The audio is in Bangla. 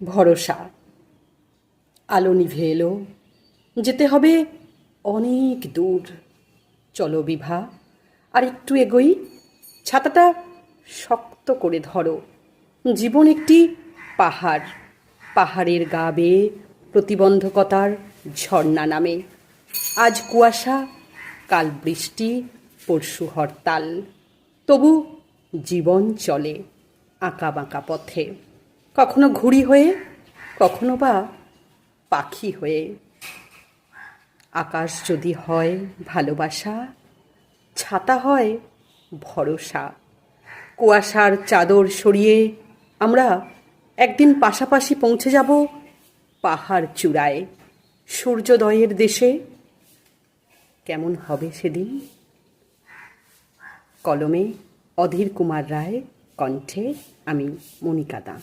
ভরসা। আলো নিভে এলো, যেতে হবে অনেক দূর। চলো বিভা, আর একটু এগোই। ছাতাটা শক্ত করে ধরো। জীবন একটি পাহাড়, পাহাড়ের গা বেয়ে প্রতিবন্ধকতার ঝর্ণা নামে। আজ কুয়াশা, কাল বৃষ্টি, পরশু হরতাল। তবু জীবন চলে আঁকা বাঁকা পথে, কখনো ঘুড়ি হয়ে, কখনো বা পাখি হয়ে। আকাশ যদি হয় ভালোবাসা, ছাতা হয় ভরসা। কুয়াশার চাদর সরিয়ে আমরা একদিন পাশাপাশি পৌঁছে যাব পাহাড় চূড়ায়, সূর্যোদয়ের দেশে। কেমন হবে সেদিন? কলমে অধীর কুমার রায়, কণ্ঠে আমি মনিকা দা।